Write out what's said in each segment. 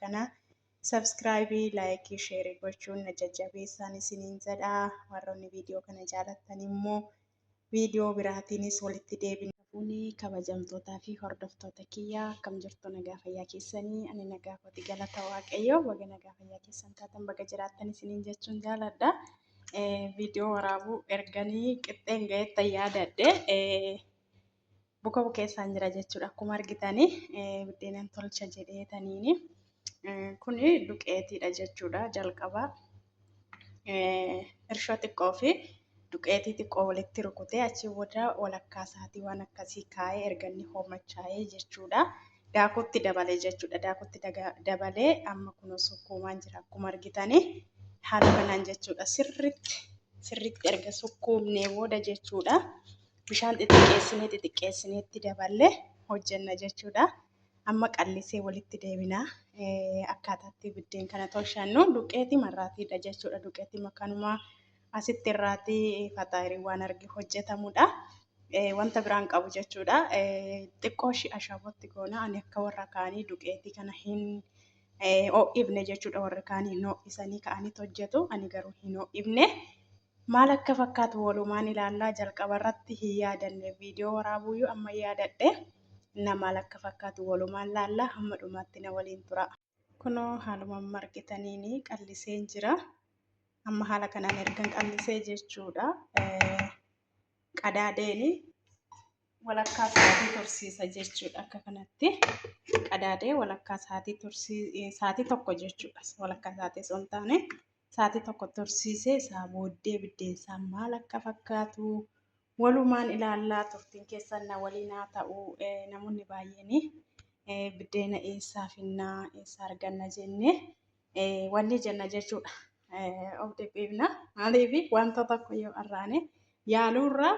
akkana subscribe, like, share gochuun na jajjabeessaa isiniin jedha. Warroonni viidiyoo kana jaallattan immoo viidiyoo biraatiinis walitti deebina. Kuni kabajamtootaa fi hordoftoota kiyyaa akkam jirtu nagaa fayyaa keessanii? Ani nagaa kooti galata waaqayyoo. Baga nagaa fayyaa keessan taatan baga jiraattan isiniin jechuun jaalladha. Viidiyoo waraabuu erganii qixxeen ga'eetta yaadadhe. Buka bukeessaan jira jechuudha. Akkuma argitanii biddeenan tolcha jedheetaniini. Kuni duqeetiidha jechuudha. Jalqaba irshoo xiqqoo fi duqeetii xiqqoo walitti rukutee achi booda walakkaa isaatii waan akkasii kaa'ee erganni hoomachaa'ee jechuudha. Daakutti dabalee jechuudha. Daakutti dabalee amma kun sukkuumaan jira akkuma argitanii. Haala kanaan jechuudha. Sirriitti erga sukkuumnee booda jechuudha. Bishaan xixiqqeessinee itti daballee hojjenna jechuudha. Amma qallisee walitti deebina. Akkaataatti biddeen kana tolchannu duqeetii marraatiidha jechuudha. Duqeetii makanumaa asitti irraatii fataayirii waan argi hojjetamudha. Wanta biraan qabu jechuudha. Xiqqoo ishii ashaabootti goona. Ani akka warra kaanii duqeetii kana hin ho'ifne jechuudha. Warri kaanii hin ho'isanii ka'anii hojjetu. Ani garuu hin ho'ifne. Maal akka fakkaatu walumaan ilaallaa. Jalqaba irratti hin yaadanne viidiyoo waraabuyyuu amma yaadadhe. Maal akka fakkaatu walumaan ilaallaa. Hamma dhumaatti na waliin tura. Kunoo haaluma argitaniini qalliseen jira. Amma haala kanaan ergan qallisee jechuudha. Qadaadeeni walakkaa sa'aatii tursiisa jechuudha. Akka kanatti qadaadee walakkaa sa'aatii tokko jechuudha. Walakkaa sa'aatii osoo hin taane sa'aatii tokko tursiisee isaa booddee biddeen isaa maal akka fakkaatu walumaan ilaallaa. Turtiin keessan na waliin haa ta'u. Namoonni baay'een biddeena eessaa finnaa eessaa arganna jennee wanni jenna jechuudha. Of dhiphiifna. Maaliif wanta tokko yoo arraane yaaluurra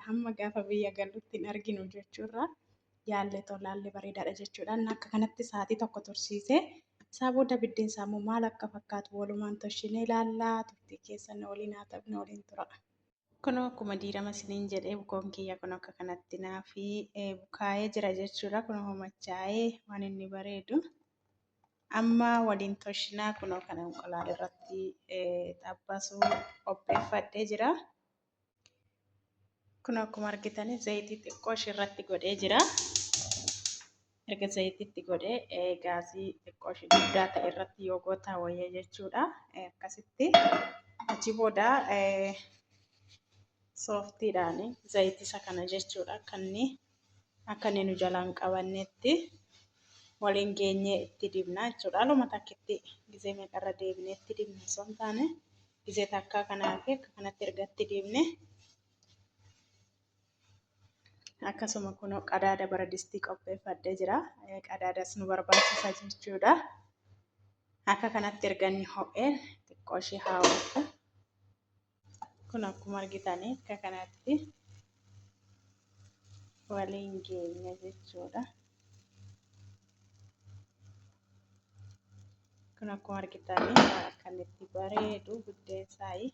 hamma gaafa biyya galuutti hin arginu jechuudha. Yaallee tolaallee bareedaadha jechuudha. Akka kanatti sa'aatii tokko tursiisee isaa booda biddeen isaa immoo maal akka fakkaatu walumaan tolchinee ilaallaa. Turtii keessan na waliin haa ta'u na waliin tura. Kunoo akkuma diirama isiniin jedhee bukoon kiyya kun akka kanatti naafi bukaa'ee jira jechuudha. Kunoo hoomachaa'ee waan inni bareedu. Amma waliin tolchinaa kunoo kana qolaada irratti xabbasuu qopheeffadhee jira. Kunoo akkuma argitanii zayitii xiqqoo ishirratti godhee jira. Erga zayitiitti godhee gaazii xiqqoo ishee guddaa ta'e irratti yoo gootaa wayya jechuudha. Akkasitti achi booda sooftiidhaan zayitii isa kana jechuudha. Akka inni nu jalaan qabannetti waliin geenyee itti dibna jechuudha. Haaluma takkitti gizee meeqarra deebinee itti dibna osoo hin taane gizee takkaa kanaa fi akka kanatti erga itti dibne akkasuma kunoo qadaada baradistii qopheeffadhee jira. Qadaadas nu barbaachisa jechuudha. Akka kanatti erga inni ho'ee xiqqoo ishee haawwatu. Kun akkuma argitanii akka kanatti waliin geenya jechuudha. Kun akkuma argitanii akka inni itti bareedu biddeen isaayi.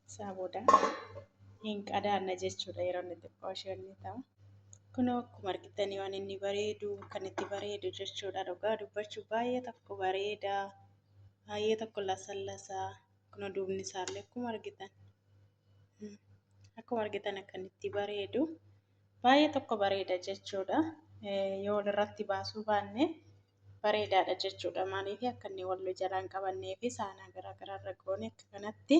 Isaa booda hin qadaadna jechuudha yeroo inni xiqqoo ishee inni ta'u. Kunoo akkuma argitanii waan inni bareedu kan itti bareedu jechuudha. Dhugaa dubbachuu baay'ee tokko bareeda. Baay'ee tokko lasallasaa. Kunoo duubni isaallee akkuma argitan. Akkuma argitan akka inni itti bareedu. Baay'ee tokko bareeda jechuudha. Yoo walirratti baasuu baanne bareedaadha jechuudha. Maaliif akka inni wal jalaan qabannee fi saanaa garaagaraa irra goone akka kanatti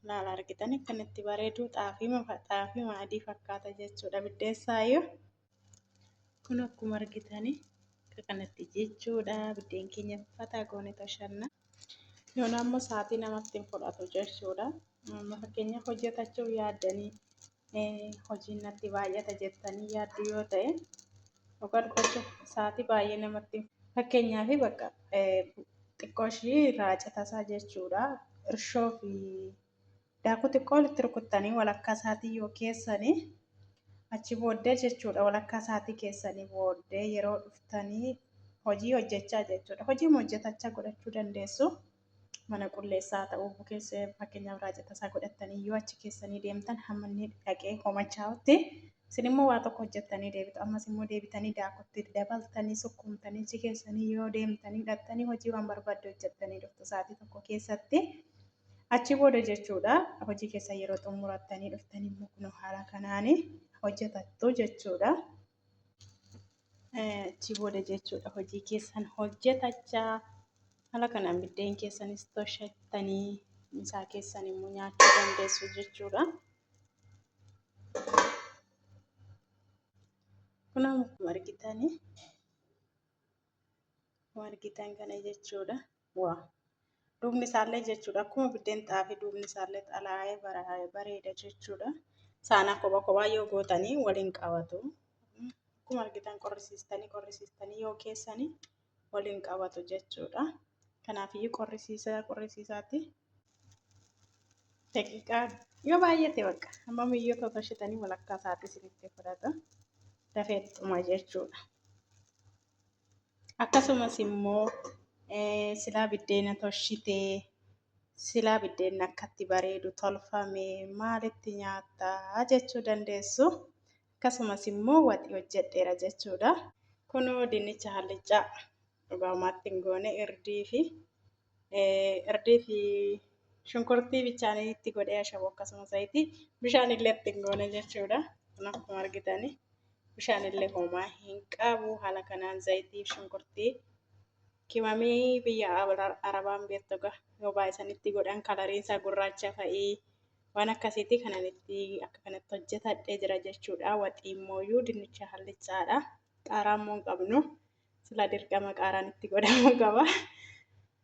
laala argitanii akka inni itti bareedu xaafii adii fakkaata jechuudha. Biddeen isaayyuu kun akkuma argitanii akka kanatti jechuudha. Biddeen keenya fataa goone tolchanna. Yoon ammoo sa'aatii namatti hin fudhatu jechuudha. Fakkeenyaaf hojjetachuuf yaaddanii hojiin natti baay'ata jettanii yaaddu yoo ta'e dhugaa dubbachuuf sa'aatii baay'ee namatti fakkeenyaaf bakka xiqqoo ishii raacitasaa jechuudha. Irshoo fi daakuu xiqqoo walitti rukuttanii walakkaa sa'aatii yoo keessanii achi booddee jechuudha. Walakkaa sa'aatii keessanii booddee yeroo dhuftanii hojii hojjechaa jechuudha. Hojii hojjetachaa godhachuu dandeessu. mana qulleessaa ta'uu keessa fakkeenyaaf raajata isaa godhattanii yoo achi keessanii deemtan hamma inni dhaqee homachaa'utti isin immoo waa tokko hojjettanii deebitu. Ammas immoo deebitanii daakutti dabaltanii sukkumtanii achi keessanii yoo deemtanii dhattanii hojii waan barbaadde hojjettanii dhuftu sa'aatii tokko keessatti. Achi booda jechuudha hojii keessa yeroo xumurattanii dhuftanii immoo kun haala kanaan hojjetattu jechuudha. Achi booda jechuudha hojii keessan hojjetachaa haala kanaan biddeen keessanis toshattanii misaa keessan immoo nyaachuu dandeessu jechuudha. Kun akkuma argitan kana jechuudha. Duubni isaallee jechuudha akkuma biddeen xaafii duubni isaallee xalaayee bareeda jechuudha. Saana kophaa yoo gootanii waliin qabatu. Akkuma argitan qorrisiistanii yoo keessanii waliin qabatu jechuudha. Kanaafiyyuu qorrisiisaatti daqiiqaa yoo baay'ate bakka hammamiyyuu totoshitanii walakkaa isaatii isinitti fudhata. Dafee xuma jechuudha. Akkasumas immoo silaa biddeena toshitee silaa biddeen akkatti bareedu tolfamee maalitti nyaattaa jechuu dandeessu. Akkasumas immoo waxii hojjedheera jechuudha. Kunoo dinnicha hallichaa dhugaamaatti hin goone irdii fi shunkurtii bichaanii itti godhee ashaboo akkasumas bishaan illee itti hin goone jechuudha. Kun akkuma argitanii bishaan illee homaa hin qabu. Haala kanaan zayitii fi shunkurtii kimamii biyya arabaan beektu yoo baay'isanitti godhan kalariin isaa gurraacha fa'ii waan akkasiitti kanan itti akka kanatti hojjetadhee jira jechuudha. Waxii immoo dinnicha hallichaadha. Qaaraa immoo hin qabnu. Sila dirqama qaaraan itti godhamuu qaba.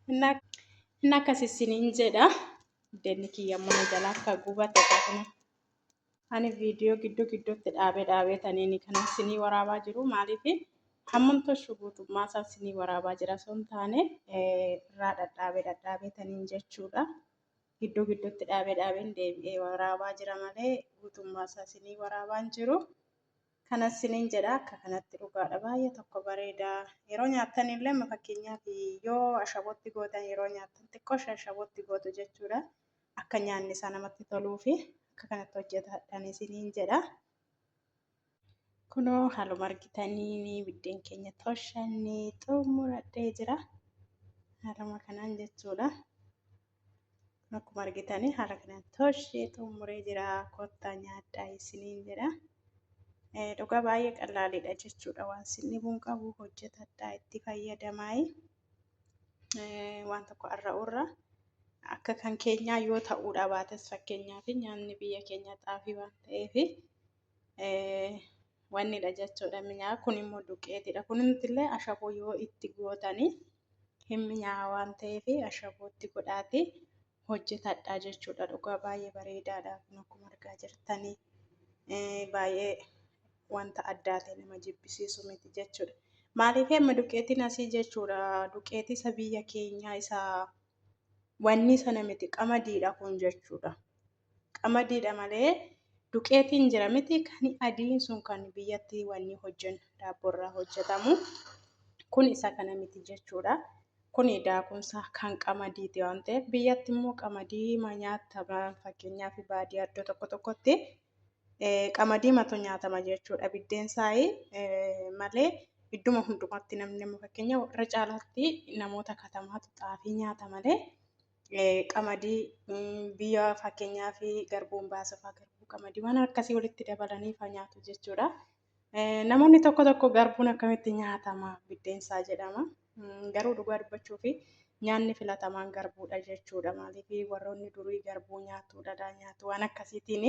Inni akkasisiniin jedha. Biddeenni kiyya mana jala akka gubate kana. Ani viidiyoo gidduutti dhaabeetanii kan isinii waraabaa jiru. Maaliif hammam toshuu guutummaa isaa isinii waraabaa jira osoo hin taane irraa dhadhaabeetaniin jechuudha. Gidduutti dhaabeen deebi'ee waraabaa jira malee guutummaa isaa isinii waraabaan jiru. Kanas isiniin jedha akka kanatti dhugaadha baay'ee tokko bareeda. Yeroo nyaattan illee fakkeenyaaf yoo ashabootti gootan yeroo nyaattan xiqqoo ashabootti gootu jechuudha. Akka nyaanni isaa namatti toluu fi akka kanatti hojjetadhaan isiniin jedha. Kunoo haaluma argitanii biddeen keenya toshannee xumuradhee jira. Haaluma kanaan jechuudha. Akkuma argitanii haala kanaan toshee xumuree jira. Kottaa nyaadhaa isiniin jedha. Dhugaa baay'ee qallaaliidha jechuudha. Waan sinni buun qabu hojjetadhaa itti fayyadamaa. Waan tokko arra'urra akka kan keenyaa yoo ta'uudha baates fakkeenyaaf nyaanni biyya keenya xaafii waan ta'eef wannidha jechuudha. Minyaa kun immoo duqeetidha. Kunillee ashaboo yoo itti gootanii hin minyaa waan ta'eef ashabootti godhaati hojjetadhaa jechuudha. Dhugaa baay'ee bareedaadha. Kun akkuma argaa jirtanii baay'ee wanta addaa ta'e nama jibbisiisu miti jechuudha. Maaliif amma duqeetiin asii jechuudha. Duqeetii isa biyya keenyaa isaa wanni sana miti qamadiidha kun jechuudha. Qamadiidha malee duqeetiin jira miti kan adiin sun kan biyyatti wanni hojjennu daabboorraa hojjetamu kun isa kana miti jechuudha. Kuni daakunsa kan qamadiiti waan ta'eef biyyatti immoo qamadii nyaatama fakkeenyaaf baadiyyaa iddoo tokkotti qamadii matu nyaatama jechuudha. Biddeen isaa malee idduma hundumatti namni fakkeenya irra caalaatti namoota katamaatu xaafii nyaata malee qamadii biyya fakkeenyaaf garbuun baasuufaa garbuu qamadii waan akkasii walitti dabalanii nyaatu jechuudha. Namoonni tokko garbuun akkamitti nyaatama biddeen isaa jedhama. Garuu dhugaa dubbachuuf nyaanni filatamaan garbuudha jechuudha. Maaliif warroonni durii garbuu nyaatu dhadhaa nyaatu waan akkasiitiin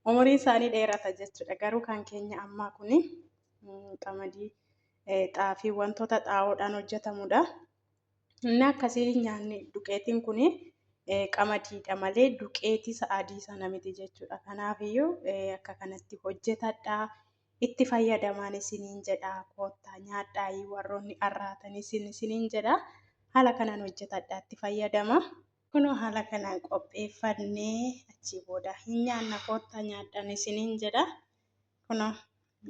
umurii isaanii dheerata jechuudha. Garuu kan keenya ammaa kuni qamadii xaafii wantoota xaa'oodhaan hojjetamudha. Inni akkasii nyaanni duqeetiin kuni qamadiidha malee duqeetii adii sana miti jechuudha. Kanaafiyyuu akka kanatti hojjetadhaa itti fayyadamaan isiniin jedha. Kottaa nyaadhaa warroonni arraatan isiniin jedha. Haala kanaan hojjetadhaa itti fayyadama. Kunoo haala kanaan qopheeffannee achii booda hin nyaanna kottaa nyaadhaan isiniin jedha. Kunoo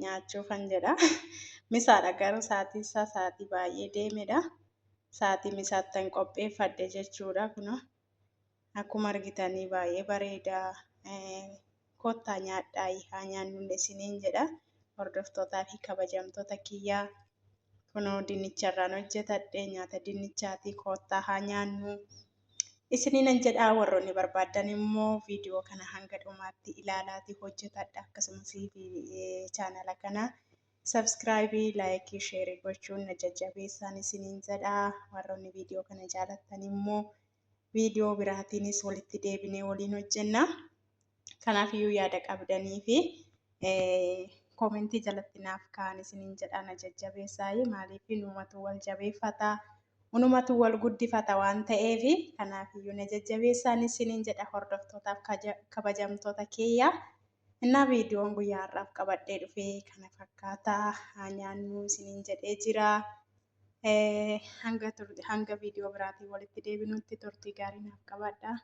nyaachuufan jedha. Misaadha garuu sa'aatii baay'ee deemedha. sa'aatii misaattan qopheeffadhe jechuudha. Kunoo akkuma argitanii baay'ee bareedaa. Kottaa nyaadhaa haa nyaannullee isiniin jedha. Hordoftootaa fi kabajamtoota kiyyaa kunoo dinnicharraan hojjetadhe nyaata dinnichaati kottaa haa nyaannu. Isiniinan jedhaa warroonni barbaadan immoo viidiyoo kana hanga dhumaatti ilaalaati hojjetadha. Akkasumas chaanala kana sabskiraayibii, laayikii, sheerii gochuun na jajjabeessaa isiniin jedhaa. Warroonni viidiyoo kana jaalattan immoo viidiyoo biraatiinis walitti deebinee waliin hojjenna. Kanaafiyyuu yaada qabdanii fi koomentii jalatti naaf kaa'aa isiniin jedhaa na jajjabeessaa. Maaliif numatu wal jabeeffata. Unumatu wal guddifata waan ta'eef kanaafiyyuu na jajjabeessaa isiniin jedha hordoftootaaf kabajamtoota kiyyaa. Innaa viidiyoon guyyaa har'aaf qabadhee dhufee kana fakkaataa haa nyaannu isiniin jedhee jira. Hanga viidiyoo biraatiin walitti deebinutti turtii gaarii naaf qabaadhaa.